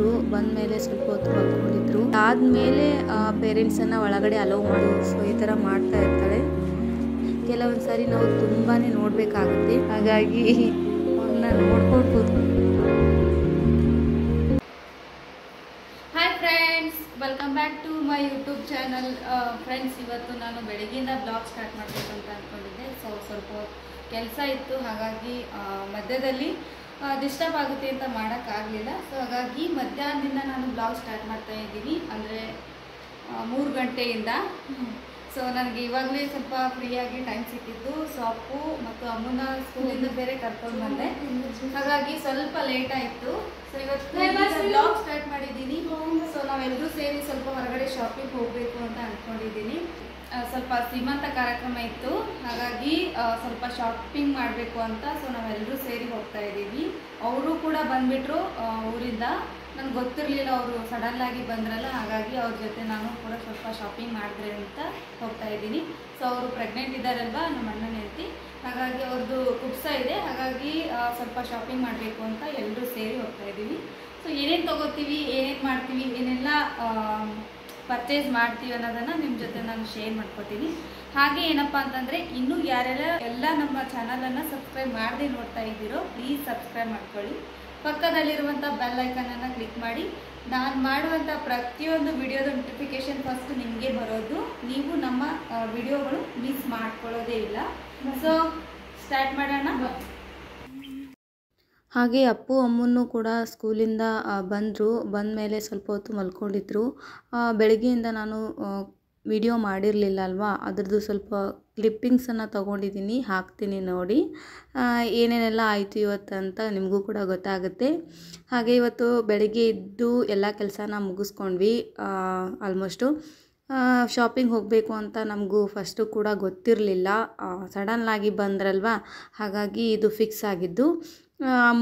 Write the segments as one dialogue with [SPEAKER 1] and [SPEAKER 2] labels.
[SPEAKER 1] ಬಂದರು. ಬಂದ ಮೇಲೆ ಸ್ವಲ್ಪ ಹೊತ್ತು ಮಲ್ಕೊಂಡಿದ್ರು. ಆದಮೇಲೆ ಪೇರೆಂಟ್ಸನ್ನು ಒಳಗಡೆ ಅಲೋ ಮಾಡು. ಸೊ ಈ ಥರ ಮಾಡ್ತಾ ಇರ್ತಾಳೆ. ಕೆಲವೊಂದು ಸಾರಿ ನಾವು ತುಂಬಾ ನೋಡಬೇಕಾಗುತ್ತೆ. ಹಾಗಾಗಿ ಅವ್ರನ್ನ ನೋಡ್ಕೊಂಡು ಕೂತ್ಕೊಂಡು.
[SPEAKER 2] Hi friends, welcome back to my YouTube channel. Friends, ಇವತ್ತು ನಾನು ಬೆಳಗ್ಗೆಯಿಂದ ಬ್ಲಾಗ್ ಸ್ಟಾರ್ಟ್ ಮಾಡಬೇಕು ಅಂತ ಅಂದ್ಕೊಂಡಿದ್ದೆ. ಸ್ವಲ್ಪ ಕೆಲಸ ಇತ್ತು, ಹಾಗಾಗಿ ಮಧ್ಯದಲ್ಲಿ ಡಿಸ್ಟರ್ಬ್ ಆಗುತ್ತೆ ಅಂತ ಮಾಡೋಕ್ಕಾಗಲಿಲ್ಲ. ಸೊ ಹಾಗಾಗಿ ಮಧ್ಯಾಹ್ನದಿಂದ ನಾನು ಬ್ಲಾಗ್ ಸ್ಟಾರ್ಟ್ ಮಾಡ್ತಾ ಇದ್ದೀನಿ, ಅಂದರೆ 3 ಗಂಟೆಯಿಂದ. ಸೊ ನನಗೆ ಇವಾಗಲೇ ಸ್ವಲ್ಪ ಫ್ರೀಯಾಗಿ ಟೈಮ್ ಸಿಕ್ಕಿದ್ದು. ಸೊ ಅಪ್ಪು ಮತ್ತು ಅಮ್ಮನ ಸ್ಕೂಲಿಂದ ಬೇರೆ ಕರ್ಕೊಂಡು ಬಂದೆ, ಹಾಗಾಗಿ ಸ್ವಲ್ಪ ಲೇಟ್ ಆಯಿತು. ಸೊ ಇವತ್ತು ಬ್ಲಾಗ್ ಸ್ಟಾರ್ಟ್ ಮಾಡಿದ್ದೀನಿ. ಸೊ ನಾವೆಲ್ಲರೂ ಸೇರಿ ಸ್ವಲ್ಪ ಹೊರಗಡೆ ಶಾಪಿಂಗ್ ಹೋಗಬೇಕು ಅಂತ ಅಂದ್ಕೊಂಡಿದ್ದೀನಿ. ಸ್ವಲ್ಪ ಶ್ರೀಮಂತ ಕಾರ್ಯಕ್ರಮ ಇತ್ತು, ಹಾಗಾಗಿ ಸ್ವಲ್ಪ ಶಾಪಿಂಗ್ ಮಾಡಬೇಕು ಅಂತ. ಸೊ ನಾವೆಲ್ಲರೂ ಸೇರಿ ಹೋಗ್ತಾ ಇದ್ದೀವಿ. ಅವರು ಕೂಡ ಬಂದುಬಿಟ್ರು ಊರಿಂದ. ನನಗೆ ಗೊತ್ತಿರಲಿಲ್ಲ, ಅವರು ಸಡನ್ನಾಗಿ ಬಂದ್ರಲ್ಲ, ಹಾಗಾಗಿ ಅವ್ರ ಜೊತೆ ನಾನು ಕೂಡ ಸ್ವಲ್ಪ ಶಾಪಿಂಗ್ ಮಾಡಿದ್ರೆ ಅಂತ ಹೋಗ್ತಾ ಇದ್ದೀನಿ. ಸೊ ಅವರು ಪ್ರೆಗ್ನೆಂಟ್ ಇದ್ದಾರಲ್ವಾ, ನಮ್ಮ ಅಣ್ಣನ ಹೆಂಡತಿ, ಹಾಗಾಗಿ ಅವ್ರದ್ದು ಕುಬ್ಸ ಇದೆ. ಹಾಗಾಗಿ ಸ್ವಲ್ಪ ಶಾಪಿಂಗ್ ಮಾಡಬೇಕು ಅಂತ ಎಲ್ಲರೂ ಸೇರಿ ಹೋಗ್ತಾ ಇದ್ದೀವಿ. ಸೊ ಏನೇನು ತೊಗೋತೀವಿ, ಏನೇನು ಮಾಡ್ತೀವಿ, ಏನೆಲ್ಲ ಪರ್ಚೇಸ್ ಮಾಡ್ತೀವಿ ಅನ್ನೋದನ್ನು ನಿಮ್ಮ ಜೊತೆ ನಾನು ಶೇರ್ ಮಾಡ್ಕೊತೀನಿ. ಹಾಗೆ ಏನಪ್ಪ ಅಂತಂದರೆ, ಇನ್ನೂ ಯಾರೆಲ್ಲ ನಮ್ಮ ಚಾನಲನ್ನು ಸಬ್ಸ್ಕ್ರೈಬ್ ಮಾಡದೆ ನೋಡ್ತಾ ಇದ್ದೀರೋ ಪ್ಲೀಸ್ ಸಬ್ಸ್ಕ್ರೈಬ್ ಮಾಡ್ಕೊಳ್ಳಿ. ಪಕ್ಕದಲ್ಲಿರುವಂಥ ಬೆಲ್ ಐಕನನ್ನು ಕ್ಲಿಕ್ ಮಾಡಿ. ನಾನು ಮಾಡುವಂಥ ಪ್ರತಿಯೊಂದು ವಿಡಿಯೋದ ನೋಟಿಫಿಕೇಷನ್ ಫಸ್ಟ್ ನಿಮಗೆ ಬರೋದು. ನೀವು ನಮ್ಮ ವಿಡಿಯೋಗಳು ಮಿಸ್ ಮಾಡ್ಕೊಳ್ಳೋದೇ ಇಲ್ಲ. ಸೊ ಸ್ಟಾರ್ಟ್ ಮಾಡೋಣ.
[SPEAKER 1] ಹಾಗೆ ಅಪ್ಪು ಅಮ್ಮನೂ ಕೂಡ ಸ್ಕೂಲಿಂದ ಬಂದರು. ಬಂದ ಮೇಲೆ ಸ್ವಲ್ಪ ಹೊತ್ತು ಮಲ್ಕೊಂಡಿದ್ರು. ಬೆಳಗ್ಗೆಯಿಂದ ನಾನು ವಿಡಿಯೋ ಮಾಡಿರಲಿಲ್ಲ ಅಲ್ವಾ, ಅದ್ರದ್ದು ಸ್ವಲ್ಪ ಕ್ಲಿಪ್ಪಿಂಗ್ಸನ್ನು ತೊಗೊಂಡಿದ್ದೀನಿ, ಹಾಕ್ತೀನಿ ನೋಡಿ. ಏನೇನೆಲ್ಲ ಆಯಿತು ಇವತ್ತು ಅಂತ ನಿಮಗೂ ಕೂಡ ಗೊತ್ತಾಗುತ್ತೆ. ಹಾಗೆ ಇವತ್ತು ಬೆಳಗ್ಗೆ ಇದ್ದು ಎಲ್ಲ ಕೆಲಸನ ಮುಗಿಸ್ಕೊಂಡ್ವಿ. ಆಲ್ಮೋಸ್ಟು ಶಾಪಿಂಗ್ ಹೋಗಬೇಕು ಅಂತ ನಮಗೂ ಫಸ್ಟು ಕೂಡ ಗೊತ್ತಿರಲಿಲ್ಲ. ಸಡನ್ನಾಗಿ ಬಂದ್ರಲ್ವ, ಹಾಗಾಗಿ ಇದು ಫಿಕ್ಸ್ ಆಗಿದ್ದು.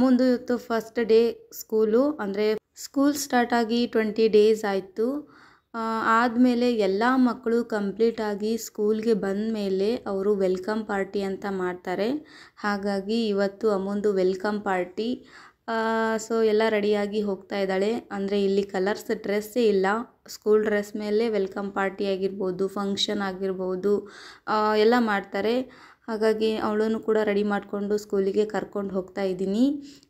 [SPEAKER 1] ಮುಂದೆ ಇವತ್ತು ಫಸ್ಟ್ ಡೇ ಸ್ಕೂಲು, ಅಂದರೆ ಸ್ಕೂಲ್ ಸ್ಟಾರ್ಟಾಗಿ 20 ಡೇಸ್ ಆಯಿತು. ಆದಮೇಲೆ ಎಲ್ಲ ಮಕ್ಕಳು ಕಂಪ್ಲೀಟಾಗಿ ಸ್ಕೂಲ್ಗೆ ಬಂದ ಮೇಲೆ ಅವರು ವೆಲ್ಕಮ್ ಪಾರ್ಟಿ ಅಂತ ಮಾಡ್ತಾರೆ. ಹಾಗಾಗಿ ಇವತ್ತು ಅಮ್ಮಂದು ವೆಲ್ಕಮ್ ಪಾರ್ಟಿ. ಸೊ ಎಲ್ಲ ರೆಡಿಯಾಗಿ ಹೋಗ್ತಾ ಇದ್ದಾಳೆ. ಅಂದರೆ ಇಲ್ಲಿ ಕಲರ್ಸ್ ಡ್ರೆಸ್ಸೇ ಇಲ್ಲ, ಸ್ಕೂಲ್ ಡ್ರೆಸ್ ಮೇಲೆ ವೆಲ್ಕಮ್ ಪಾರ್ಟಿ ಆಗಿರ್ಬೋದು, ಫಂಕ್ಷನ್ ಆಗಿರ್ಬೋದು, ಎಲ್ಲ ಮಾಡ್ತಾರೆ. ಹಾಗಾಗಿ ಅವಳನ್ನು ಕೂಡ ರೆಡಿ ಮಾಡಿಕೊಂಡು ಸ್ಕೂಲಿಗೆ ಕರ್ಕೊಂಡು ಹೋಗ್ತಾ ಇದ್ದೀನಿ.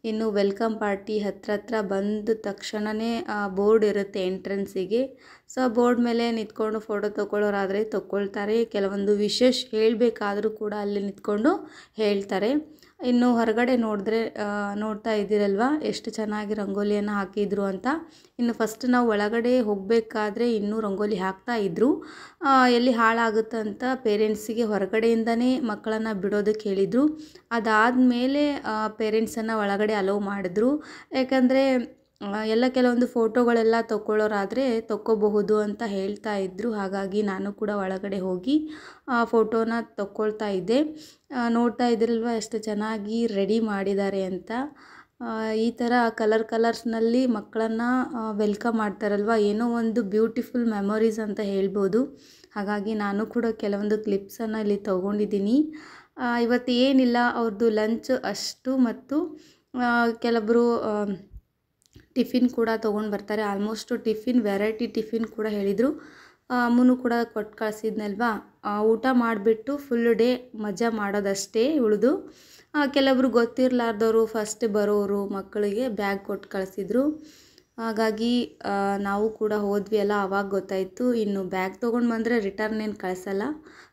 [SPEAKER 1] ಇನ್ನು ವೆಲ್ಕಮ್ ಪಾರ್ಟಿ ಹತ್ರ ಬಂದ ತಕ್ಷಣವೇ ಬೋರ್ಡ್ ಇರುತ್ತೆ ಎಂಟ್ರೆನ್ಸಿಗೆ. ಸೊ ಬೋರ್ಡ್ ಮೇಲೆ ನಿಂತ್ಕೊಂಡು ಫೋಟೋ ತೊಗೊಳ್ಳೋರಾದರೆ ತೊಗೊಳ್ತಾರೆ. ಕೆಲವೊಂದು ವಿಶೇಷ ಹೇಳಬೇಕಾದ್ರೂ ಕೂಡ ಅಲ್ಲಿ ನಿಂತ್ಕೊಂಡು ಹೇಳ್ತಾರೆ. ಇನ್ನು ಹೊರಗಡೆ ನೋಡ್ತಾ ಇದ್ದೀರಲ್ವ ಎಷ್ಟು ಚೆನ್ನಾಗಿ ರಂಗೋಲಿಯನ್ನು ಹಾಕಿದ್ರು ಅಂತ. ಇನ್ನು ಫಸ್ಟ್ ನಾವು ಒಳಗಡೆ ಹೋಗಬೇಕಾದ್ರೆ ಇನ್ನೂ ರಂಗೋಲಿ ಹಾಕ್ತಾ ಇದ್ದರು. ಎಲ್ಲಿ ಹಾಳಾಗುತ್ತಂತ ಪೇರೆಂಟ್ಸಿಗೆ ಹೊರಗಡೆಯಿಂದನೇ ಮಕ್ಕಳನ್ನು ಬಿಡೋದಕ್ಕೆ ಹೇಳಿದರು. ಅದಾದಮೇಲೆ ಪೇರೆಂಟ್ಸನ್ನು ಒಳಗಡೆ ಅಲೋ ಮಾಡಿದ್ರು. ಯಾಕಂದರೆ ಎಲ್ಲ ಕೆಲವೊಂದು ಫೋಟೋಗಳೆಲ್ಲ ತೊಗೊಳ್ಳೋರಾದರೆ ತೊಗೋಬಹುದು ಅಂತ ಹೇಳ್ತಾ ಇದ್ದರು. ಹಾಗಾಗಿ ನಾನು ಕೂಡ ಒಳಗಡೆ ಹೋಗಿ ಫೋಟೋನ ತೊಗೊಳ್ತಾ ಇದ್ದೆ. ನೋಡ್ತಾ ಇದ್ರಲ್ವ ಎಷ್ಟು ಚೆನ್ನಾಗಿ ರೆಡಿ ಮಾಡಿದ್ದಾರೆ ಅಂತ. ಈ ಥರ ಕಲರ್ಸ್ನಲ್ಲಿ ಮಕ್ಕಳನ್ನು ವೆಲ್ಕಮ್ ಮಾಡ್ತಾರಲ್ವ, ಏನೋ ಒಂದು ಬ್ಯೂಟಿಫುಲ್ ಮೆಮೊರೀಸ್ ಅಂತ ಹೇಳ್ಬೋದು. ಹಾಗಾಗಿ ನಾನು ಕೂಡ ಕೆಲವೊಂದು ಕ್ಲಿಪ್ಸನ್ನು ಇಲ್ಲಿ ತೊಗೊಂಡಿದ್ದೀನಿ. ಇವತ್ತು ಏನಿಲ್ಲ, ಅವ್ರದ್ದು ಲಂಚ್ ಅಷ್ಟು ಮತ್ತು ಕೆಲವೊಬ್ಬರು ಟಿಫಿನ್ ಕೂಡ ತೊಗೊಂಡು ಬರ್ತಾರೆ. ಆಲ್ಮೋಸ್ಟು ಟಿಫಿನ್ ವೆರೈಟಿ ಟಿಫಿನ್ ಕೂಡ ಹೇಳಿದರು. ಅಮ್ಮನೂ ಕೂಡ ಕೊಟ್ಟು ಕಳಿಸಿದ್ನಲ್ವಾ, ಊಟ ಮಾಡಿಬಿಟ್ಟು ಫುಲ್ ಡೇ ಮಜಾ ಮಾಡೋದಷ್ಟೇ ಉಳಿದು. ಕೆಲವರು ಗೊತ್ತಿರಲಾರ್ದವರು ಫಸ್ಟ್ ಬರೋರು ಮಕ್ಕಳಿಗೆ ಬ್ಯಾಗ್ ಕೊಟ್ಟು ಕಳಿಸಿದ್ರು. ಹಾಗಾಗಿ ನಾವು ಕೂಡ ಹೋದ್ವಿ ಅಲ್ಲ, ಆವಾಗ ಗೊತ್ತಾಯಿತು. ಇನ್ನು ಬ್ಯಾಗ್ ತೊಗೊಂಡು ಬಂದರೆ ರಿಟರ್ನ್ ಏನು ಕಳಿಸಲ್ಲ.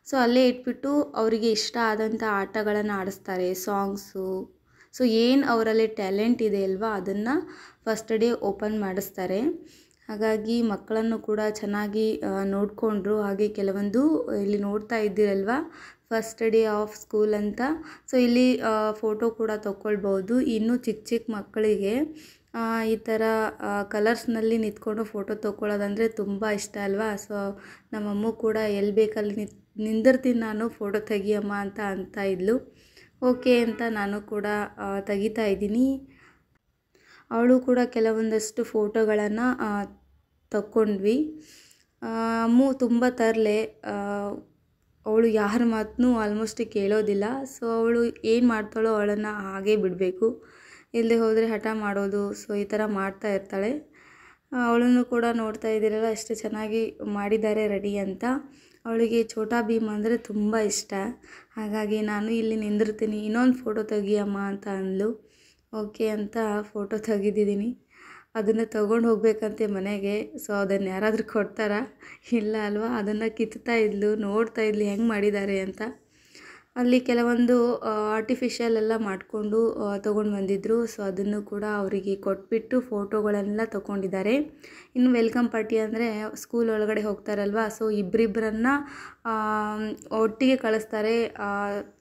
[SPEAKER 1] ಸೊ ಅಲ್ಲೇ ಇಟ್ಬಿಟ್ಟು ಅವರಿಗೆ ಇಷ್ಟ ಆದಂಥ ಆಟಗಳನ್ನು ಆಡಿಸ್ತಾರೆ, ಸಾಂಗ್ಸು. ಸೊ ಏನು ಅವರಲ್ಲಿ ಟ್ಯಾಲೆಂಟ್ ಇದೆ ಅಲ್ವಾ, ಅದನ್ನು ಫಸ್ಟ್ ಡೇ ಓಪನ್ ಮಾಡಿಸ್ತಾರೆ. ಹಾಗಾಗಿ ಮಕ್ಕಳನ್ನು ಕೂಡ ಚೆನ್ನಾಗಿ ನೋಡಿಕೊಂಡ್ರು. ಹಾಗೆ ಕೆಲವೊಂದು ಇಲ್ಲಿ ನೋಡ್ತಾ ಇದ್ದೀರಲ್ವ, ಫಸ್ಟ್ ಡೇ ಆಫ್ ಸ್ಕೂಲ್ ಅಂತ. ಸೊ ಇಲ್ಲಿ ಫೋಟೋ ಕೂಡ ತೊಗೊಳ್ಬೋದು. ಇನ್ನೂ ಚಿಕ್ಕ ಮಕ್ಕಳಿಗೆ ಈ ಥರ ಕಲರ್ಸ್ನಲ್ಲಿ ನಿಂತ್ಕೊಂಡು ಫೋಟೋ ತೊಗೊಳ್ಳೋದಂದರೆ ತುಂಬ ಇಷ್ಟ ಅಲ್ವಾ. ಸೊ ನಮ್ಮಮ್ಮ ಕೂಡ ಎಲ್ಲಿ ಬೇಕಲ್ಲಿ ನಿಂದಿರ್ತೀನಿ ನಾನು, ಫೋಟೋ ತೆಗಿಯಮ್ಮ ಅಂತ ಇದ್ಲು. ಓಕೆ ಅಂತ ನಾನು ಕೂಡ ತೆಗಿತಾ ಇದ್ದೀನಿ. ಅವಳು ಕೂಡ ಕೆಲವೊಂದಷ್ಟು ಫೋಟೋಗಳನ್ನು ತಕ್ಕೊಂಡ್ವಿ. ಅಮ್ಮು ತುಂಬ ತರಲೆ, ಅವಳು ಯಾರ ಮಾತನ್ನೂ ಆಲ್ಮೋಸ್ಟ್ ಕೇಳೋದಿಲ್ಲ. ಸೊ ಅವಳು ಏನು ಮಾಡ್ತಾಳೋ ಅವಳನ್ನು ಹಾಗೇ ಬಿಡಬೇಕು, ಇಲ್ಲದೆ ಹೋದರೆ ಹಠ ಮಾಡೋದು. ಸೊ ಈ ಥರ ಮಾಡ್ತಾ ಇರ್ತಾಳೆ. ಅವಳನ್ನು ಕೂಡ ನೋಡ್ತಾ ಇದ್ದೀರಲ್ಲ ಎಷ್ಟು ಚೆನ್ನಾಗಿ ಮಾಡಿದ್ದಾರೆ ರೆಡಿ ಅಂತ. ಅವಳಿಗೆ ಛೋಟಾ ಭೀಮ್ ಅಂದರೆ ತುಂಬ ಇಷ್ಟ. ಹಾಗಾಗಿ ನಾನು ಇಲ್ಲಿ ನಿಂದಿರ್ತೀನಿ, ಇನ್ನೊಂದು ಫೋಟೋ ತೆಗಿಯಮ್ಮ ಅಂತ ಅಂದ್ಲು. ಓಕೆ ಅಂತ ಫೋಟೋ ತೆಗೆದಿದ್ದೀನಿ. ಅದನ್ನು ತೊಗೊಂಡು ಹೋಗ್ಬೇಕಂತೆ ಮನೆಗೆ. ಸೊ ಅದನ್ನು ಯಾರಾದರೂ ಕೊಡ್ತಾರಾ? ಇಲ್ಲ ಅಲ್ವಾ. ಅದನ್ನು ಕಿತ್ತಾ ಇದ್ಲು, ನೋಡ್ತಾ ಇದ್ಲು ಹೆಂಗೆ ಮಾಡಿದ್ದಾರೆ ಅಂತ. ಅಲ್ಲಿ ಕೆಲವೊಂದು ಆರ್ಟಿಫಿಷಿಯಲ್ ಎಲ್ಲ ಮಾಡಿಕೊಂಡು ತೊಗೊಂಡು ಬಂದಿದ್ದರು. ಸೊ ಅದನ್ನು ಕೂಡ ಅವರಿಗೆ ಕೊಟ್ಬಿಟ್ಟು ಫೋಟೋಗಳೆಲ್ಲ ತೊಗೊಂಡಿದ್ದಾರೆ. ಇನ್ನು ವೆಲ್ಕಮ್ ಪಾರ್ಟಿ ಅಂದರೆ ಸ್ಕೂಲ್ ಒಳಗಡೆ ಹೋಗ್ತಾರಲ್ವ, ಸೊ ಇಬ್ಬರಿಬ್ಬರನ್ನು ಒಟ್ಟಿಗೆ ಕಳಿಸ್ತಾರೆ.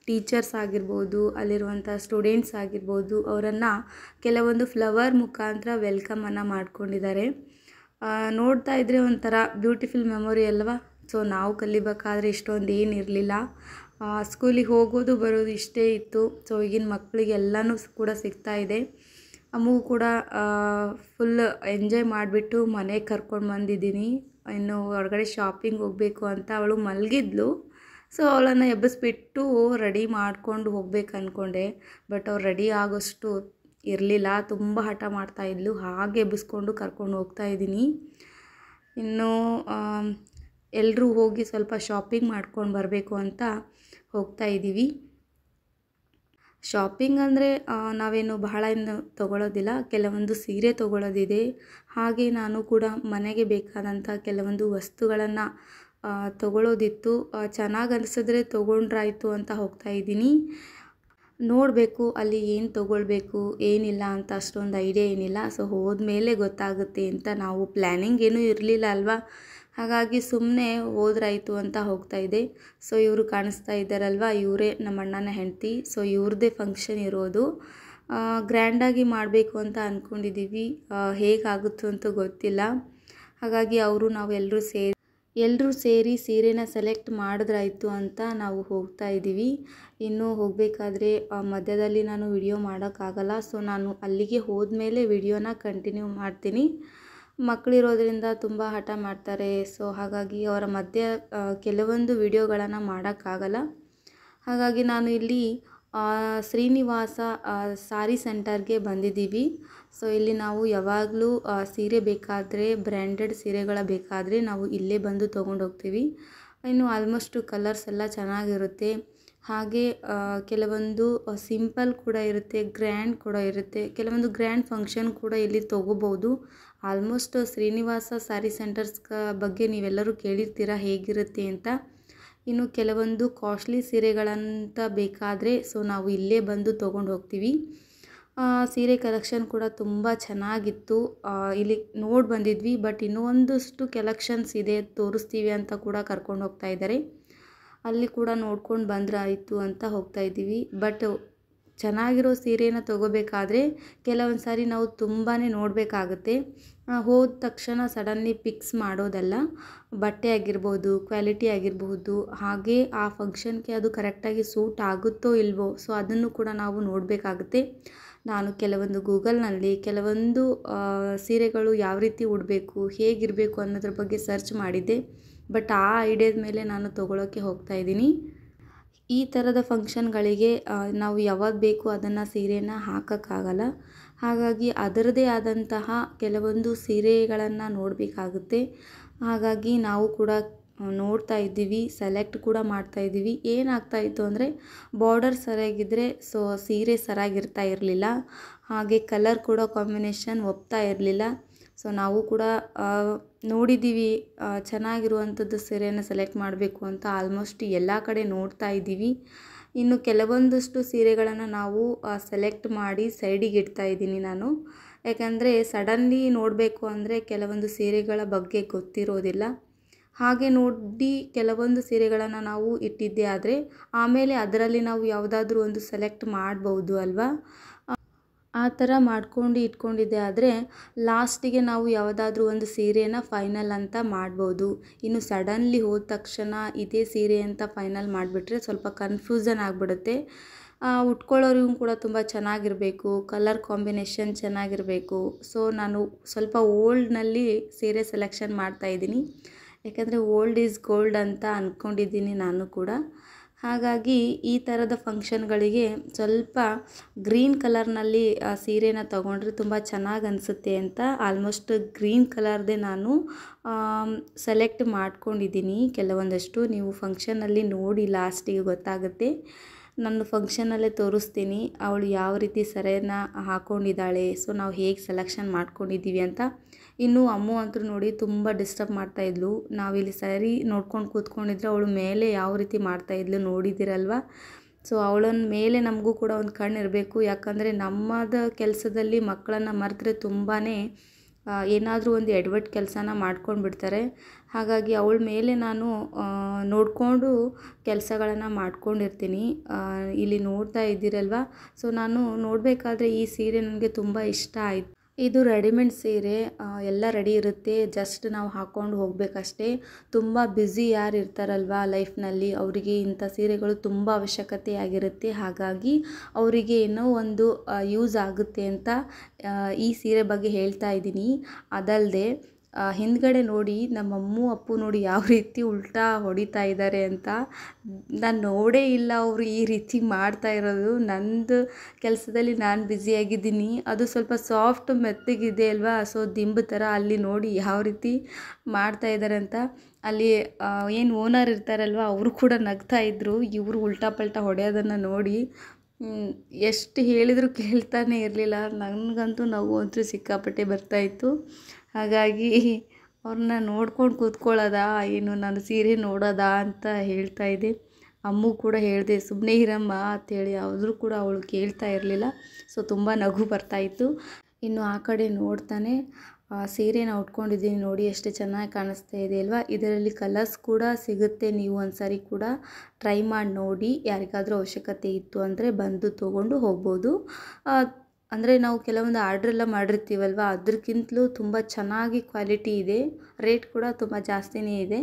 [SPEAKER 1] ಟೀಚರ್ಸ್ ಆಗಿರ್ಬೋದು, ಅಲ್ಲಿರುವಂಥ ಸ್ಟೂಡೆಂಟ್ಸ್ ಆಗಿರ್ಬೋದು, ಅವರನ್ನು ಕೆಲವೊಂದು ಫ್ಲವರ್ ಮುಖಾಂತರ ವೆಲ್ಕಮನ್ನು ಮಾಡ್ಕೊಂಡಿದ್ದಾರೆ. ನೋಡ್ತಾ ಇದ್ದರೆ ಒಂಥರ ಬ್ಯೂಟಿಫುಲ್ ಮೆಮೊರಿ ಅಲ್ವಾ. ಸೊ ನಾವು ಕಲಿಬೇಕಾದ್ರೆ ಇಷ್ಟೊಂದು ಏನಿರಲಿಲ್ಲ. ಸ್ಕೂಲಿಗೆ ಹೋಗೋದು ಬರೋದು ಇಷ್ಟೇ ಇತ್ತು. ಸೊ ಈಗಿನ ಮಕ್ಕಳಿಗೆ ಎಲ್ಲನೂ ಕೂಡ ಸಿಗ್ತಾ ಇದೆ. ಅಮ್ಮಗೂ ಕೂಡ ಫುಲ್ ಎಂಜಾಯ್ ಮಾಡಿಬಿಟ್ಟು ಮನೆಗೆ ಕರ್ಕೊಂಡು ಬಂದಿದ್ದೀನಿ. ಇನ್ನು ಹೊರಗಡೆ ಶಾಪಿಂಗ್ ಹೋಗಬೇಕು ಅಂತ ಅವಳು ಮಲಗಿದ್ಲು. ಸೊ ಅವಳನ್ನು ಎಬ್ಬಿಸ್ಬಿಟ್ಟು ರೆಡಿ ಮಾಡಿಕೊಂಡು ಹೋಗ್ಬೇಕು ಅಂದ್ಕೊಂಡೆ. ಬಟ್ ಅವ್ರು ರೆಡಿ ಆಗೋಷ್ಟು ಇರಲಿಲ್ಲ, ತುಂಬ ಹಠ ಮಾಡ್ತಾಯಿದ್ಲು. ಹಾಗೆ ಎಬ್ಬಿಸ್ಕೊಂಡು ಕರ್ಕೊಂಡು ಹೋಗ್ತಾ ಇದ್ದೀನಿ. ಇನ್ನು ಎಲ್ಲರೂ ಹೋಗಿ ಸ್ವಲ್ಪ ಶಾಪಿಂಗ್ ಮಾಡ್ಕೊಂಡು ಬರಬೇಕು ಅಂತ ಹೋಗ್ತಾ ಇದ್ದೀವಿ. ಶಾಪಿಂಗ್ ಅಂದರೆ ನಾವೇನು ಬಹಳ ಏನು ತೊಗೊಳೋದಿಲ್ಲ, ಕೆಲವೊಂದು ಸೀರೆ ತೊಗೊಳೋದಿದೆ. ಹಾಗೆ ನಾನು ಕೂಡ ಮನೆಗೆ ಬೇಕಾದಂಥ ಕೆಲವೊಂದು ವಸ್ತುಗಳನ್ನು ತೊಗೊಳೋದಿತ್ತು. ಚೆನ್ನಾಗಿ ಅನಿಸಿದ್ರೆ ತೊಗೊಂಡ್ರಾಯ್ತು ಅಂತ ಹೋಗ್ತಾ ಇದ್ದೀನಿ. ನೋಡಬೇಕು ಅಲ್ಲಿ ಏನು ತೊಗೊಳ್ಬೇಕು ಏನಿಲ್ಲ ಅಂತ ಅಷ್ಟೊಂದು ಐಡಿಯಾ ಏನಿಲ್ಲ. ಸೊ ಹೋದ್ಮೇಲೆ ಗೊತ್ತಾಗುತ್ತೆ ಅಂತ ನಾವು ಪ್ಲ್ಯಾನಿಂಗ್ ಏನೂ ಇರಲಿಲ್ಲ ಅಲ್ವಾ. ಹಾಗಾಗಿ ಸುಮ್ಮನೆ ಹೋದ್ರಾಯ್ತು ಅಂತ ಹೋಗ್ತಾ ಇದೆ. ಸೊ ಇವರು ಕಾಣಿಸ್ತಾ ಇದ್ದಾರಲ್ವ, ಇವರೇ ನಮ್ಮ ಅಣ್ಣನ ಹೆಂಡತಿ. ಸೊ ಇವ್ರದ್ದೇ ಫಂಕ್ಷನ್ ಇರೋದು. ಗ್ರ್ಯಾಂಡಾಗಿ ಮಾಡಬೇಕು ಅಂತ ಅಂದ್ಕೊಂಡಿದ್ದೀವಿ. ಹೇಗಾಗುತ್ತೋ ಅಂತೂ ಗೊತ್ತಿಲ್ಲ. ಹಾಗಾಗಿ ಅವರು ನಾವು ಎಲ್ಲರೂ ಸೇರಿ ಸೀರೆನ ಸೆಲೆಕ್ಟ್ ಮಾಡಿದ್ರಾಯ್ತು ಅಂತ ನಾವು ಹೋಗ್ತಾ ಇದ್ದೀವಿ. ಇನ್ನು ಹೋಗಬೇಕಾದ್ರೆ ಮಧ್ಯದಲ್ಲಿ ನಾನು ವಿಡಿಯೋ ಮಾಡೋಕ್ಕಾಗಲ್ಲ. ಸೊ ನಾನು ಅಲ್ಲಿಗೆ ಹೋದ್ಮೇಲೆ ವಿಡಿಯೋನ ಕಂಟಿನ್ಯೂ ಮಾಡ್ತೀನಿ. ಮಕ್ಕಳಿರೋದ್ರಿಂದ ತುಂಬ ಹಠ ಮಾಡ್ತಾರೆ. ಸೊ ಹಾಗಾಗಿ ಅವರ ಮಧ್ಯೆ ಕೆಲವೊಂದು ವಿಡಿಯೋಗಳನ್ನು ಮಾಡೋಕ್ಕಾಗಲ್ಲ. ಹಾಗಾಗಿ ನಾನು ಇಲ್ಲಿ ಶ್ರೀನಿವಾಸ ಸಾರಿ ಸೆಂಟರ್ಗೆ ಬಂದಿದ್ದೀವಿ. ಸೊ ಇಲ್ಲಿ ನಾವು ಯಾವಾಗಲೂ ಸೀರೆ ಬೇಕಾದರೆ, ಬ್ರ್ಯಾಂಡೆಡ್ ಸೀರೆಗಳ ಬೇಕಾದರೆ ನಾವು ಇಲ್ಲೇ ಬಂದು ತೊಗೊಂಡು ಹೋಗ್ತೀವಿ. ಇನ್ನು ಆಲ್ಮೋಸ್ಟು ಕಲರ್ಸ್ ಎಲ್ಲ ಚೆನ್ನಾಗಿರುತ್ತೆ. ಹಾಗೆ ಕೆಲವೊಂದು ಸಿಂಪಲ್ ಕೂಡ ಇರುತ್ತೆ, ಗ್ರ್ಯಾಂಡ್ ಕೂಡ ಇರುತ್ತೆ. ಕೆಲವೊಂದು ಗ್ರ್ಯಾಂಡ್ ಫಂಕ್ಷನ್ ಕೂಡ ಇಲ್ಲಿ ತೊಗೋಬೋದು. ಆಲ್ಮೋಸ್ಟ್ ಶ್ರೀನಿವಾಸ ಸ್ಯಾರಿ ಸೆಂಟರ್ಸ್ ಬಗ್ಗೆ ನೀವೆಲ್ಲರೂ ಕೇಳಿರ್ತೀರ ಹೇಗಿರುತ್ತೆ ಅಂತ. ಇನ್ನು ಕೆಲವೊಂದು ಕಾಸ್ಟ್ಲಿ ಸೀರೆಗಳಂತ ಬೇಕಾದರೆ ಸೊ ನಾವು ಇಲ್ಲೇ ಬಂದು ತೊಗೊಂಡು ಹೋಗ್ತೀವಿ. ಸೀರೆ ಕಲೆಕ್ಷನ್ ಕೂಡ ತುಂಬ ಚೆನ್ನಾಗಿತ್ತು. ಇಲ್ಲಿ ನೋಡಿ ಬಂದಿದ್ವಿ. ಬಟ್ ಇನ್ನೂ ಒಂದಷ್ಟು ಕಲೆಕ್ಷನ್ಸ್ ಇದೆ, ತೋರಿಸ್ತೀವಿ ಅಂತ ಕೂಡ ಕರ್ಕೊಂಡು ಹೋಗ್ತಾ ಇದ್ದಾರೆ. ಅಲ್ಲಿ ಕೂಡ ನೋಡ್ಕೊಂಡು ಬಂದ್ರಾಯಿತು ಅಂತ ಹೋಗ್ತಾ ಇದ್ದೀವಿ. ಬಟ್ ಚೆನ್ನಾಗಿರೋ ಸೀರೆನ ತೊಗೋಬೇಕಾದ್ರೆ ಕೆಲವೊಂದು ಸಾರಿ ನಾವು ತುಂಬಾ ನೋಡಬೇಕಾಗುತ್ತೆ. ಹೋದ ತಕ್ಷಣ ಸಡನ್ಲಿ ಪಿಕ್ಸ್ ಮಾಡೋದಲ್ಲ. ಬಟ್ಟೆ ಆಗಿರ್ಬೋದು, ಕ್ವಾಲಿಟಿ ಆಗಿರಬಹುದು, ಹಾಗೆ ಆ ಫಂಕ್ಷನ್ಗೆ ಅದು ಕರೆಕ್ಟಾಗಿ ಸೂಟ್ ಆಗುತ್ತೋ ಇಲ್ವೋ, ಸೊ ಅದನ್ನು ಕೂಡ ನಾವು ನೋಡಬೇಕಾಗುತ್ತೆ. ನಾನು ಕೆಲವೊಂದು ಗೂಗಲ್ನಲ್ಲಿ ಕೆಲವೊಂದು ಸೀರೆಗಳು ಯಾವ ರೀತಿ ಉಡಬೇಕು, ಹೇಗಿರಬೇಕು ಅನ್ನೋದ್ರ ಬಗ್ಗೆ ಸರ್ಚ್ ಮಾಡಿದ್ದೆ. ಬಟ್ ಆ ಐಡಿಯಾದ ಮೇಲೆ ನಾನು ತೊಗೊಳಕ್ಕೆ ಹೋಗ್ತಾ ಇದ್ದೀನಿ. ಈ ಥರದ ಫಂಕ್ಷನ್ಗಳಿಗೆ ನಾವು ಯಾವಾಗ ಬೇಕು ಅದನ್ನು ಸೀರೆನ ಹಾಕೋಕ್ಕಾಗಲ್ಲ. ಹಾಗಾಗಿ ಅದರದೇ ಆದಂತಹ ಕೆಲವೊಂದು ಸೀರೆಗಳನ್ನು ನೋಡಬೇಕಾಗುತ್ತೆ. ಹಾಗಾಗಿ ನಾವು ಕೂಡ ನೋಡ್ತಾ ಇದ್ದೀವಿ, ಸೆಲೆಕ್ಟ್ ಕೂಡ ಮಾಡ್ತಾ ಇದ್ದೀವಿ. ಏನಾಗ್ತಾಯಿತ್ತು ಅಂದರೆ ಬಾರ್ಡರ್ ಸರಿಯಾಗಿದ್ದರೆ ಸೊ ಸೀರೆ ಸರಿಯಾಗಿರ್ತಾ ಇರಲಿಲ್ಲ. ಹಾಗೆ ಕಲರ್ ಕೂಡ ಕಾಂಬಿನೇಷನ್ ಒಪ್ತಾ ಇರಲಿಲ್ಲ. ಸೊ ನಾವು ಕೂಡ ನೋಡಿದ್ದೀವಿ, ಚೆನ್ನಾಗಿರುವಂಥದ್ದು ಸೀರೆಯನ್ನು ಸೆಲೆಕ್ಟ್ ಮಾಡಬೇಕು ಅಂತ ಆಲ್ಮೋಸ್ಟ್ ಎಲ್ಲ ಕಡೆ ನೋಡ್ತಾ ಇದ್ದೀವಿ. ಇನ್ನು ಕೆಲವೊಂದಷ್ಟು ಸೀರೆಗಳನ್ನು ನಾವು ಸೆಲೆಕ್ಟ್ ಮಾಡಿ ಸೈಡಿಗೆ ಇಡ್ತಾ ಇದ್ದೀನಿ ನಾನು. ಯಾಕಂದರೆ ಸಡನ್ಲಿ ನೋಡಬೇಕು ಅಂದರೆ ಕೆಲವೊಂದು ಸೀರೆಗಳ ಬಗ್ಗೆ ಗೊತ್ತಿರೋದಿಲ್ಲ. ಹಾಗೆ ನೋಡಿ ಕೆಲವೊಂದು ಸೀರೆಗಳನ್ನು ನಾವು ಇಟ್ಟಿದ್ದೇ ಆದರೆ ಆಮೇಲೆ ಅದರಲ್ಲಿ ನಾವು ಯಾವುದಾದ್ರೂ ಒಂದು ಸೆಲೆಕ್ಟ್ ಮಾಡ್ಬೋದು ಅಲ್ವಾ. ಆ ಥರ ಮಾಡ್ಕೊಂಡು ಇಟ್ಕೊಂಡಿದ್ದೆ ಆದರೆ ಲಾಸ್ಟಿಗೆ ನಾವು ಯಾವುದಾದ್ರೂ ಒಂದು ಸೀರೆನ ಫೈನಲ್ ಅಂತ ಮಾಡ್ಬೋದು. ಇನ್ನು ಸಡನ್ಲಿ ಹೋದ ತಕ್ಷಣ ಇದೇ ಸೀರೆ ಅಂತ ಫೈನಲ್ ಮಾಡಿಬಿಟ್ರೆ ಸ್ವಲ್ಪ ಕನ್ಫ್ಯೂಸನ್ ಆಗಿಬಿಡುತ್ತೆ. ಉಟ್ಕೊಳ್ಳೋರಿಗೂ ಕೂಡ ತುಂಬ ಚೆನ್ನಾಗಿರಬೇಕು, ಕಲರ್ ಕಾಂಬಿನೇಷನ್ ಚೆನ್ನಾಗಿರಬೇಕು. ಸೊ ನಾನು ಸ್ವಲ್ಪ ಓಲ್ಡ್ನಲ್ಲಿ ಸೀರೆ ಸೆಲೆಕ್ಷನ್ ಮಾಡ್ತಾಯಿದ್ದೀನಿ. ಯಾಕಂದರೆ ಓಲ್ಡ್ ಈಸ್ ಗೋಲ್ಡ್ ಅಂತ ಅಂದ್ಕೊಂಡಿದ್ದೀನಿ ನಾನು ಕೂಡ. ಹಾಗಾಗಿ ಈ ಥರದ ಫಂಕ್ಷನ್ಗಳಿಗೆ ಸ್ವಲ್ಪ ಗ್ರೀನ್ ಕಲರ್ನಲ್ಲಿ ಸೀರೆನ ತೊಗೊಂಡ್ರೆ ತುಂಬ ಚೆನ್ನಾಗಿ ಅನಿಸುತ್ತೆ ಅಂತ ಆಲ್ಮೋಸ್ಟ್ ಗ್ರೀನ್ ಕಲರ್ದೇ ನಾನು ಸೆಲೆಕ್ಟ್ ಮಾಡ್ಕೊಂಡಿದ್ದೀನಿ ಕೆಲವೊಂದಷ್ಟು. ನೀವು ಫಂಕ್ಷನಲ್ಲಿ ನೋಡಿ ಲಾಸ್ಟಿಗೆ ಗೊತ್ತಾಗುತ್ತೆ. ನಾನು ಫಂಕ್ಷನಲ್ಲೇ ತೋರಿಸ್ತೀನಿ ಅವಳು ಯಾವ ರೀತಿ ಸೆರೆನ ಹಾಕ್ಕೊಂಡಿದ್ದಾಳೆ, ಸೊ ನಾವು ಹೇಗೆ ಸೆಲೆಕ್ಷನ್ ಮಾಡ್ಕೊಂಡಿದ್ದೀವಿ ಅಂತ. ಇನ್ನು ಅಮ್ಮು ಅಂತೂ ನೋಡಿ ತುಂಬ ಡಿಸ್ಟರ್ಬ್ ಮಾಡ್ತಾಯಿದ್ಲು. ನಾವಿಲ್ಲಿ ಸರಿ ನೋಡ್ಕೊಂಡು ಕೂತ್ಕೊಂಡಿದ್ರೆ ಅವಳು ಮೇಲೆ ಯಾವ ರೀತಿ ಮಾಡ್ತಾಯಿದ್ಲು ನೋಡಿದ್ದೀರಲ್ವ. ಸೊ ಅವಳನ್ನ ಮೇಲೆ ನಮಗೂ ಕೂಡ ಒಂದು ಕಣ್ಣು ಇರಬೇಕು, ಯಾಕಂದರೆ ನಮ್ಮದ ಕೆಲಸದಲ್ಲಿ ಮಕ್ಕಳನ್ನು ಮರೆತರೆ ತುಂಬಾ ಏನಾದರೂ ಒಂದು ಎಡವಟ್ಟು ಕೆಲಸನ ಮಾಡ್ಕೊಂಡು ಬಿಡ್ತಾರೆ. ಹಾಗಾಗಿ ಅವಳ ಮೇಲೆ ನಾನು ನೋಡಿಕೊಂಡು ಕೆಲಸಗಳನ್ನು ಮಾಡ್ಕೊಂಡಿರ್ತೀನಿ. ಇಲ್ಲಿ ನೋಡ್ತಾ ಇದ್ದೀರಲ್ವ. ಸೊ ನಾನು ನೋಡಬೇಕಾದ್ರೆ ಈ ಸೀರೆ ನನಗೆ ತುಂಬ ಇಷ್ಟ ಆಯಿತು. ಇದು ರೆಡಿಮೇಡ್ ಸೀರೆ, ಎಲ್ಲ ರೆಡಿ ಇರುತ್ತೆ, ಜಸ್ಟ್ ನಾವು ಹಾಕ್ಕೊಂಡು ಹೋಗಬೇಕಷ್ಟೇ. ತುಂಬ ಬ್ಯುಸಿ ಯಾರು ಇರ್ತಾರಲ್ವ ಲೈಫ್ನಲ್ಲಿ, ಅವರಿಗೆ ಇಂಥ ಸೀರೆಗಳು ತುಂಬ ಅವಶ್ಯಕತೆ ಆಗಿರುತ್ತೆ. ಹಾಗಾಗಿ ಅವರಿಗೆ ಏನೋ ಒಂದು ಯೂಸ್ ಆಗುತ್ತೆ ಅಂತ ಈ ಸೀರೆ ಬಗ್ಗೆ ಹೇಳ್ತಾ ಇದ್ದೀನಿ. ಅದಲ್ಲದೆ ಹಿಂದ್ಗಡೆ ನೋಡಿ ನಮ್ಮಮ್ಮು ಅಪ್ಪು ನೋಡಿ ಯಾವ ರೀತಿ ಉಲ್ಟಾ ಹೊಡಿತಾ ಇದ್ದಾರೆ ಅಂತ. ನಾನು ನೋಡೇ ಇಲ್ಲ ಅವರು ಈ ರೀತಿ ಮಾಡ್ತಾ ಇರೋದು. ನಂದು ಕೆಲಸದಲ್ಲಿ ನಾನು ಬ್ಯುಸಿಯಾಗಿದ್ದೀನಿ. ಅದು ಸ್ವಲ್ಪ ಸಾಫ್ಟ್ ಮೆತ್ತಗಿದೆ ಅಲ್ವಾ, ಸೊ ದಿಂಬು ಥರ. ಅಲ್ಲಿ ನೋಡಿ ಯಾವ ರೀತಿ ಮಾಡ್ತಾ ಇದ್ದಾರೆ ಅಂತ. ಅಲ್ಲಿ ಏನು ಓನರ್ ಇರ್ತಾರಲ್ವ ಅವರು ಕೂಡ ನಗ್ತಾ ಇದ್ದರು ಇವರು ಉಲ್ಟಾ ಪಲ್ಟಾ ಹೊಡೆಯೋದನ್ನು ನೋಡಿ. ಎಷ್ಟು ಹೇಳಿದರೂ ಕೇಳ್ತಾನೆ ಇರಲಿಲ್ಲ. ನನಗಂತೂ ನಗು ಅಂತೂ ಸಿಕ್ಕಾಪಟ್ಟೆ ಬರ್ತಾಯಿತ್ತು. ಹಾಗಾಗಿ ಅವ್ರನ್ನ ನೋಡ್ಕೊಂಡು ಕೂತ್ಕೊಳ್ಳೋದಾ ಏನು ನಾನು ಸೀರೆ ನೋಡೋದಾ ಅಂತ ಹೇಳ್ತಾ ಇದ್ದೆ. ಅಮ್ಮು ಕೂಡ ಹೇಳಿದೆ ಸುಮ್ಮನೆ ಇರಮ್ಮ ಅಂಥೇಳಿ, ಆದರೂ ಕೂಡ ಅವಳು ಕೇಳ್ತಾ ಇರಲಿಲ್ಲ. ಸೊ ತುಂಬ ನಗು ಬರ್ತಾಯಿತ್ತು. ಇನ್ನು ಆ ಕಡೆ ನೋಡ್ತಾನೆ ಸೀರೆನ ಉಟ್ಕೊಂಡಿದ್ದೀನಿ ನೋಡಿ, ಎಷ್ಟು ಚೆನ್ನಾಗಿ ಕಾಣಿಸ್ತಾ ಇದೆ ಅಲ್ವಾ. ಇದರಲ್ಲಿ ಕಲರ್ಸ್ ಕೂಡ ಸಿಗುತ್ತೆ, ನೀವು ಒಂದು ಸಾರಿ ಕೂಡ ಟ್ರೈ ಮಾಡಿ ನೋಡಿ. ಯಾರಿಗಾದರೂ ಅವಶ್ಯಕತೆ ಇತ್ತು ಅಂದರೆ ಬಂದು ತೊಗೊಂಡು ಹೋಗ್ಬೋದು. ಅಂದರೆ ನಾವು ಕೆಲವೊಂದು ಆರ್ಡ್ರೆಲ್ಲ ಮಾಡಿರ್ತೀವಲ್ವ, ಅದಕ್ಕಿಂತಲೂ ತುಂಬ ಚೆನ್ನಾಗಿ ಕ್ವಾಲಿಟಿ ಇದೆ, ರೇಟ್ ಕೂಡ ತುಂಬ ಜಾಸ್ತಿನೇ ಇದೆ.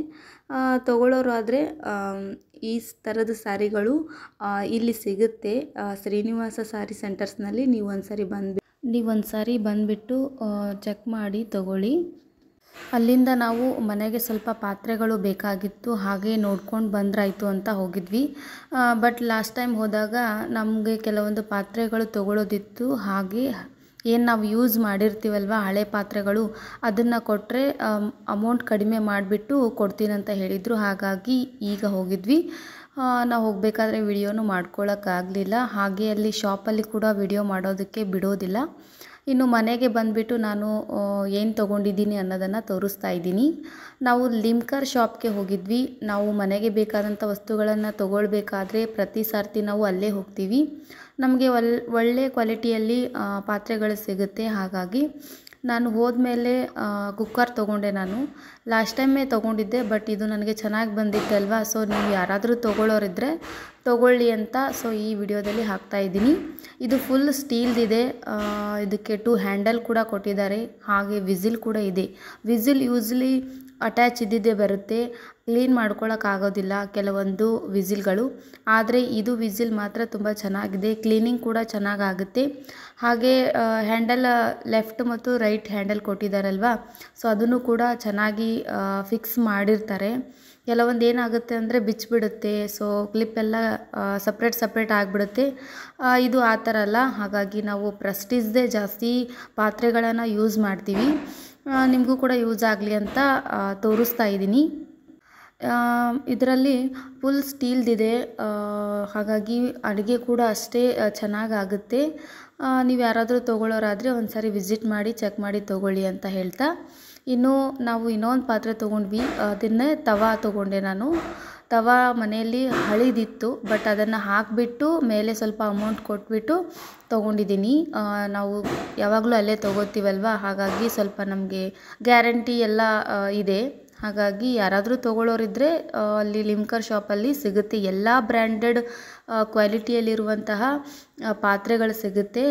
[SPEAKER 1] ತೊಗೊಳ್ಳೋರು ಆದರೆ ಈ ಥರದ ಸ್ಯಾರಿಗಳು ಇಲ್ಲಿ ಸಿಗುತ್ತೆ. ಶ್ರೀನಿವಾಸ ಸ್ಯಾರಿ ಸೆಂಟರ್ಸ್ನಲ್ಲಿ ನೀವು ಒಂದು ಸಾರಿ ಬಂದುಬಿಟ್ಟು ಚೆಕ್ ಮಾಡಿ ತೊಗೊಳ್ಳಿ. ಅಲ್ಲಿಂದ ನಾವು ಮನೆಗೆ ಸ್ವಲ್ಪ ಪಾತ್ರೆಗಳು ಬೇಕಾಗಿತ್ತು, ಹಾಗೆ ನೋಡ್ಕೊಂಡು ಬಂದ್ರಾಯ್ತು ಅಂತ ಹೋಗಿದ್ವಿ. ಬಟ್ ಲಾಸ್ಟ್ ಟೈಮ್ ಹೋದಾಗ ನಮಗೆ ಕೆಲವೊಂದು ಪಾತ್ರೆಗಳು ತೊಗೊಳ್ಳೋದಿತ್ತು. ಹಾಗೆ ಏನು ನಾವು ಯೂಸ್ ಮಾಡಿರ್ತೀವಲ್ವ ಹಳೆ ಪಾತ್ರೆಗಳು, ಅದನ್ನು ಕೊಟ್ಟರೆ ಅಮೌಂಟ್ ಕಡಿಮೆ ಮಾಡಿಬಿಟ್ಟು ಕೊಡ್ತೀನಂತ ಹೇಳಿದರು. ಹಾಗಾಗಿ ಈಗ ಹೋಗಿದ್ವಿ. ನಾವು ಹೋಗಬೇಕಾದ್ರೆ ವಿಡಿಯೋನು ಮಾಡ್ಕೊಳ್ಳೋಕ್ಕಾಗಲಿಲ್ಲ. ಹಾಗೆ ಅಲ್ಲಿ ಶಾಪಲ್ಲಿ ಕೂಡ ವಿಡಿಯೋ ಮಾಡೋದಕ್ಕೆ ಬಿಡೋದಿಲ್ಲ. ಇನ್ನು ಮನೆಗೆ ಬಂದುಬಿಟ್ಟು ನಾನು ಏನು ತೊಗೊಂಡಿದ್ದೀನಿ ಅನ್ನೋದನ್ನು ತೋರಿಸ್ತಾ ಇದ್ದೀನಿ. ನಾವು ಲಿಮ್ಕರ್ ಶಾಪ್ಗೆ ಹೋಗಿದ್ವಿ. ನಾವು ಮನೆಗೆ ಬೇಕಾದಂಥ ವಸ್ತುಗಳನ್ನು ತೊಗೊಳ್ಬೇಕಾದ್ರೆ ಪ್ರತಿ ಸಾರ್ತಿ ನಾವು ಅಲ್ಲೇ ಹೋಗ್ತೀವಿ. ನಮಗೆ ಒಳ್ಳೆ ಕ್ವಾಲಿಟಿಯಲ್ಲಿ ಪಾತ್ರೆಗಳು ಸಿಗುತ್ತೆ. ಹಾಗಾಗಿ ನಾನು ಹೋದ್ಮೇಲೆ ಕುಕ್ಕರ್ ತೊಗೊಂಡೆ. ನಾನು ಲಾಸ್ಟ್ ಟೈಮೇ ತೊಗೊಂಡಿದ್ದೆ, ಬಟ್ ಇದು ನನಗೆ ಚೆನ್ನಾಗಿ ಬಂದಿತ್ತಲ್ವ. ಸೊ ನೀವು ಯಾರಾದರೂ ತೊಗೊಳ್ಳೋರಿದ್ದರೆ ತೊಗೊಳ್ಳಿ ಅಂತ ಸೊ ಈ ವಿಡಿಯೋದಲ್ಲಿ ಹಾಕ್ತಾಯಿದ್ದೀನಿ. ಇದು ಫುಲ್ ಸ್ಟೀಲ್ದಿದೆ. ಇದಕ್ಕೆ 2 ಹ್ಯಾಂಡಲ್ ಕೂಡ ಕೊಟ್ಟಿದ್ದಾರೆ. ಹಾಗೆ ವಿಸಿಲ್ ಕೂಡ ಇದೆ. ವಿಸಿಲ್ ಯೂಸ್ಲಿ ಅಟ್ಯಾಚ್ ಇದ್ದಿದ್ದೇ ಬರುತ್ತೆ, ಕ್ಲೀನ್ ಮಾಡ್ಕೊಳ್ಳೋಕ್ಕಾಗೋದಿಲ್ಲ ಕೆಲವೊಂದು ವಿಸಿಲ್ಗಳು. ಆದರೆ ಇದು ವಿಸಿಲ್ ಮಾತ್ರ ತುಂಬ ಚೆನ್ನಾಗಿದೆ, ಕ್ಲೀನಿಂಗ್ ಕೂಡ ಚೆನ್ನಾಗಾಗುತ್ತೆ. ಹಾಗೆ ಹ್ಯಾಂಡಲ್ ಲೆಫ್ಟ್ ಮತ್ತು ರೈಟ್ ಹ್ಯಾಂಡಲ್ ಕೊಟ್ಟಿದ್ದಾರಲ್ವ, ಸೊ ಅದನ್ನು ಕೂಡ ಚೆನ್ನಾಗಿ ಫಿಕ್ಸ್ ಮಾಡಿರ್ತಾರೆ. ಕೆಲವೊಂದು ಏನಾಗುತ್ತೆ ಅಂದರೆ ಬಿಚ್ಚಿಬಿಡುತ್ತೆ, ಸೊ ಕ್ಲಿಪ್ಪೆಲ್ಲ ಸಪ್ರೇಟ್ ಆಗಿಬಿಡುತ್ತೆ. ಇದು ಆ ಥರ ಅಲ್ಲ. ಹಾಗಾಗಿ ನಾವು ಪ್ರೆಸ್ಟೀಜ್ದೇ ಜಾಸ್ತಿ ಪಾತ್ರೆಗಳನ್ನು ಯೂಸ್ ಮಾಡ್ತೀವಿ. ನಿಮಗೂ ಕೂಡ ಯೂಸ್ ಆಗಲಿ ಅಂತ ತೋರಿಸ್ತಾ ಇದ್ದೀನಿ. ಇದರಲ್ಲಿ ಫುಲ್ ಸ್ಟೀಲ್ದಿದೆ. ಹಾಗಾಗಿ ಅಡುಗೆ ಕೂಡ ಅಷ್ಟೇ ಚೆನ್ನಾಗಾಗುತ್ತೆ. ನೀವು ಯಾರಾದರೂ ತೊಗೊಳ್ಳೋರಾದರೆ ಒಂದು ಸಾರಿ ವಿಸಿಟ್ ಮಾಡಿ ಚೆಕ್ ಮಾಡಿ ತೊಗೊಳ್ಳಿ ಅಂತ ಹೇಳ್ತಾ, ಇನ್ನು ನಾವು ಇನ್ನೊಂದು ಪಾತ್ರೆ ತೊಗೊಂಡ್ವಿ. ಅದನ್ನೇ ತವಾ ತೊಗೊಂಡೆ ನಾನು. ತವಾ ಮನೆಯಲ್ಲಿ ಹಳಿದಿತ್ತು, ಬಟ್ ಅದನ್ನು ಹಾಕಿಬಿಟ್ಟು ಮೇಲೆ ಸ್ವಲ್ಪ ಅಮೌಂಟ್ ಕೊಟ್ಬಿಟ್ಟು ತೊಗೊಂಡಿದ್ದೀನಿ. ನಾವು ಯಾವಾಗಲೂ ಅಲ್ಲೇ ತೊಗೋತೀವಲ್ವ, ಹಾಗಾಗಿ ಸ್ವಲ್ಪ ನಮಗೆ ಗ್ಯಾರಂಟಿ ಎಲ್ಲ ಇದೆ. ಹಾಗಾಗಿ ಯಾರಾದರೂ ತೊಗೊಳ್ಳೋರಿದ್ದರೆ ಅಲ್ಲಿ ಲಿಮ್ಕರ್ ಶಾಪಲ್ಲಿ ಸಿಗುತ್ತೆ. ಎಲ್ಲ ಬ್ರ್ಯಾಂಡೆಡ್ ಕ್ವಾಲಿಟಿಯಲ್ಲಿರುವಂತಹ ಪಾತ್ರೆಗಳು ಸಿಗುತ್ತೆ.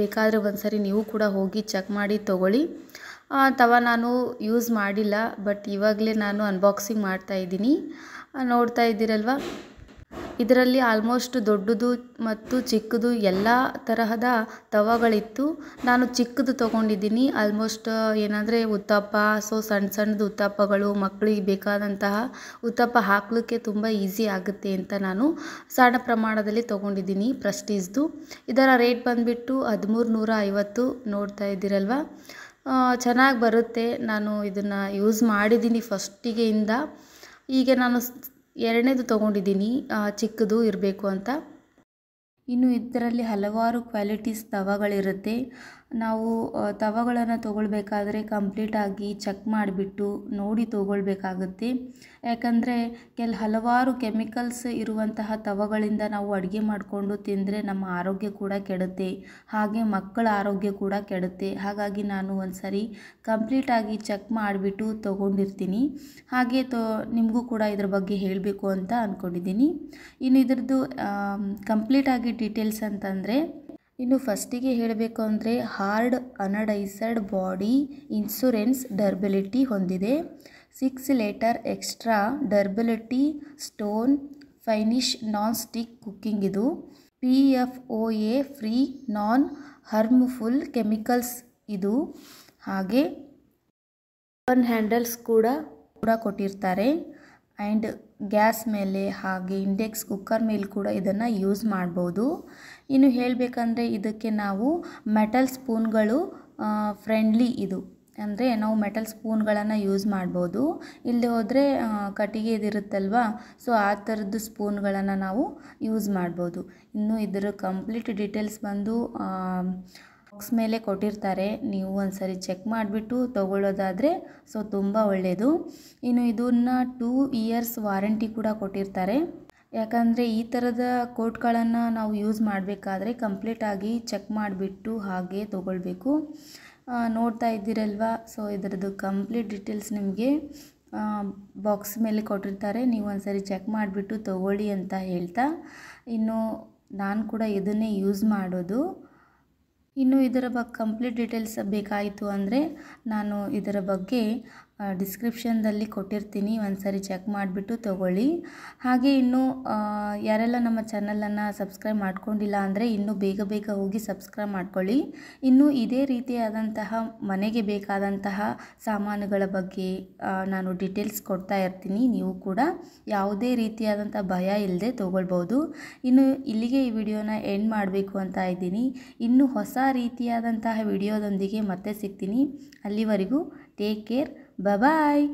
[SPEAKER 1] ಬೇಕಾದರೆ ಒಂದು ಸಾರಿ ನೀವು ಕೂಡ ಹೋಗಿ ಚೆಕ್ ಮಾಡಿ ತೊಗೊಳ್ಳಿ. ತವಾ ನಾನು ಯೂಸ್ ಮಾಡಿಲ್ಲ, ಬಟ್ ಇವಾಗಲೇ ನಾನು ಅನ್ಬಾಕ್ಸಿಂಗ್ ಮಾಡ್ತಾಯಿದ್ದೀನಿ. ನೋಡ್ತಾ ಇದ್ದೀರಲ್ವ. ಇದರಲ್ಲಿ ಆಲ್ಮೋಸ್ಟ್ ದೊಡ್ಡದು ಮತ್ತು ಚಿಕ್ಕದು ಎಲ್ಲ ತರಹದ ತವಗಳಿತ್ತು. ನಾನು ಚಿಕ್ಕದು ತೊಗೊಂಡಿದ್ದೀನಿ. ಆಲ್ಮೋಸ್ಟ್ ಏನಂದರೆ ಉತ್ತಪ್ಪ, ಸೊ ಸಣ್ಣ ಸಣ್ಣದು ಉತ್ತಪ್ಪಗಳು, ಮಕ್ಕಳಿಗೆ ಬೇಕಾದಂತಹ ಉತ್ತಪ್ಪ ಹಾಕಲಿಕ್ಕೆ ತುಂಬ ಈಸಿ ಆಗುತ್ತೆ ಅಂತ ನಾನು ಸಣ್ಣ ಪ್ರಮಾಣದಲ್ಲಿ ತೊಗೊಂಡಿದ್ದೀನಿ ಪ್ರೆಸ್ಟೀಜ್ದು. ಇದರ ರೇಟ್ ಬಂದುಬಿಟ್ಟು 1350. ನೋಡ್ತಾ ಇದ್ದೀರಲ್ವ, ಚೆನ್ನಾಗಿ ಬರುತ್ತೆ. ನಾನು ಇದನ್ನು ಯೂಸ್ ಮಾಡಿದ್ದೀನಿ ಫಸ್ಟಿಗೆಯಿಂದ. ಈಗ ನಾನು ಎರಡನೇದು ತೊಗೊಂಡಿದ್ದೀನಿ, ಚಿಕ್ಕದು ಇರಬೇಕು ಅಂತ. ಇನ್ನು ಇದರಲ್ಲಿ ಹಲವಾರು ಕ್ವಾಲಿಟೀಸ್ ತವಗಳಿರುತ್ತೆ. ನಾವು ತವಗಳನ್ನು ತೊಗೊಳ್ಬೇಕಾದ್ರೆ ಕಂಪ್ಲೀಟಾಗಿ ಚೆಕ್ ಮಾಡಿಬಿಟ್ಟು ನೋಡಿ ತೊಗೊಳ್ಬೇಕಾಗುತ್ತೆ. ಯಾಕಂದರೆ ಹಲವಾರು ಕೆಮಿಕಲ್ಸ್ ಇರುವಂತಹ ತವಗಳಿಂದ ನಾವು ಅಡುಗೆ ಮಾಡಿಕೊಂಡು ತಿಂದರೆ ನಮ್ಮ ಆರೋಗ್ಯ ಕೂಡ ಕೆಡುತ್ತೆ, ಹಾಗೆ ಮಕ್ಕಳ ಆರೋಗ್ಯ ಕೂಡ ಕೆಡುತ್ತೆ. ಹಾಗಾಗಿ ನಾನು ಒಂದು ಸರಿ ಕಂಪ್ಲೀಟಾಗಿ ಚೆಕ್ ಮಾಡಿಬಿಟ್ಟು ತೊಗೊಂಡಿರ್ತೀನಿ. ಹಾಗೆ ನಿಮಗೂ ಕೂಡ ಇದ್ರ ಬಗ್ಗೆ ಹೇಳಬೇಕು ಅಂತ ಅಂದ್ಕೊಂಡಿದ್ದೀನಿ. ಇನ್ನು ಇದ್ರದ್ದು ಕಂಪ್ಲೀಟಾಗಿ ಡೀಟೇಲ್ಸ್ ಅಂತಂದರೆ, ಇನ್ನು ಫಸ್ಟಿಗೆ ಹೇಳಬೇಕು ಅಂದರೆ hard anodized body insurance durability ಹೊಂದಿದೆ. 6 litre extra durability stone finish non stick cooking. ಇದು PFOA free non harmful chemicals ಇದು. ಹಾಗೆ ಹ್ಯಾಂಡಲ್ಸ್ ಕೂಡ ಕೊಟ್ಟಿರ್ತಾರೆ. ಆ್ಯಂಡ್ ಗ್ಯಾಸ್ ಮೇಲೆ ಹಾಗೆ ಇಂಡೆಕ್ಸ್ ಕುಕ್ಕರ್ ಮೇಲೆ ಕೂಡ ಇದನ್ನು ಯೂಸ್ ಮಾಡ್ಬೋದು. ಇನ್ನು ಹೇಳಬೇಕಂದ್ರೆ ಇದಕ್ಕೆ ನಾವು ಮೆಟಲ್ ಸ್ಪೂನ್ಗಳು ಫ್ರೆಂಡ್ಲಿ. ಇದು ಅಂದರೆ ನಾವು ಮೆಟಲ್ ಸ್ಪೂನ್ಗಳನ್ನು ಯೂಸ್ ಮಾಡ್ಬೋದು. ಇಲ್ಲಿ ಹೋದರೆ ಕಟ್ಟಿಗೆದಿರುತ್ತಲ್ವ, ಸೊ ಆ ಥರದ್ದು ಸ್ಪೂನ್ಗಳನ್ನು ನಾವು ಯೂಸ್ ಮಾಡ್ಬೋದು. ಇನ್ನು ಇದರ ಕಂಪ್ಲೀಟ್ ಡೀಟೇಲ್ಸ್ ಬಂದು ಬಾಕ್ಸ್ ಮೇಲೆ ಕೊಟ್ಟಿರ್ತಾರೆ. ನೀವು ಒಂದು ಸರಿ ಚೆಕ್ ಮಾಡಿಬಿಟ್ಟು ತೊಗೊಳ್ಳೋದಾದರೆ ಸೊ ತುಂಬ ಒಳ್ಳೆಯದು. ಇನ್ನು ಇದನ್ನು 2 ಇಯರ್ಸ್ ವಾರಂಟಿ ಕೂಡ ಕೊಟ್ಟಿರ್ತಾರೆ. ಯಾಕಂದರೆ ಈ ಥರದ ಕೋಟ್ಗಳನ್ನು ನಾವು ಯೂಸ್ ಮಾಡಬೇಕಾದ್ರೆ ಕಂಪ್ಲೀಟಾಗಿ ಚೆಕ್ ಮಾಡಿಬಿಟ್ಟು ಹಾಗೆ ತೊಗೊಳ್ಬೇಕು. ನೋಡ್ತಾ ಇದ್ದೀರಲ್ವ, ಸೊ ಇದರದ್ದು ಕಂಪ್ಲೀಟ್ ಡೀಟೇಲ್ಸ್ ನಿಮಗೆ ಬಾಕ್ಸ್ ಮೇಲೆ ಕೊಟ್ಟಿರ್ತಾರೆ. ನೀವು ಒಂದು ಸರಿ ಚೆಕ್ ಮಾಡಿಬಿಟ್ಟು ತೊಗೊಳ್ಳಿ ಅಂತ ಹೇಳ್ತಾ, ಇನ್ನು ನಾನು ಕೂಡ ಇದನ್ನೇ ಯೂಸ್ ಮಾಡೋದು. ಇನ್ನು ಇದರ ಬಗ್ಗೆ ಕಂಪ್ಲೀಟ್ ಡೀಟೇಲ್ಸ್ ಬೇಕಾಯಿತು ಅಂದರೆ ನಾನು ಇದರ ಬಗ್ಗೆ ಡಿಸ್ಕ್ರಿಪ್ಷನ್ದಲ್ಲಿ ಕೊಟ್ಟಿರ್ತೀನಿ. ಒಂದು ಸರಿ ಚೆಕ್ ಮಾಡಿಬಿಟ್ಟು ತೊಗೊಳ್ಳಿ. ಹಾಗೆ ಇನ್ನು ಯಾರೆಲ್ಲ ನಮ್ಮ ಚಾನಲನ್ನು ಸಬ್ಸ್ಕ್ರೈಬ್ ಮಾಡ್ಕೊಂಡಿಲ್ಲ ಅಂದರೆ ಇನ್ನೂ ಬೇಗ ಹೋಗಿ ಸಬ್ಸ್ಕ್ರೈಬ್ ಮಾಡ್ಕೊಳ್ಳಿ. ಇನ್ನು ಇದೇ ರೀತಿಯಾದಂತಹ ಮನೆಗೆ ಬೇಕಾದಂತಹ ಸಾಮಾನುಗಳ ಬಗ್ಗೆ ನಾನು ಡೀಟೇಲ್ಸ್ ಕೊಡ್ತಾ ಇರ್ತೀನಿ. ನೀವು ಕೂಡ ಯಾವುದೇ ರೀತಿಯಾದಂಥ ಭಯ ಇಲ್ಲದೆ ತೊಗೊಳ್ಬೋದು. ಇನ್ನು ಇಲ್ಲಿಗೆ ಈ ವಿಡಿಯೋನ ಎಂಡ್ ಮಾಡಬೇಕು ಅಂತ ಇದ್ದೀನಿ. ಇನ್ನು ಹೊಸ ರೀತಿಯಾದಂತಹ ವಿಡಿಯೋದೊಂದಿಗೆ ಮತ್ತೆ ಸಿಗ್ತೀನಿ. ಅಲ್ಲಿವರೆಗೂ ಟೇಕ್ ಕೇರ್, ಬಾಯ್.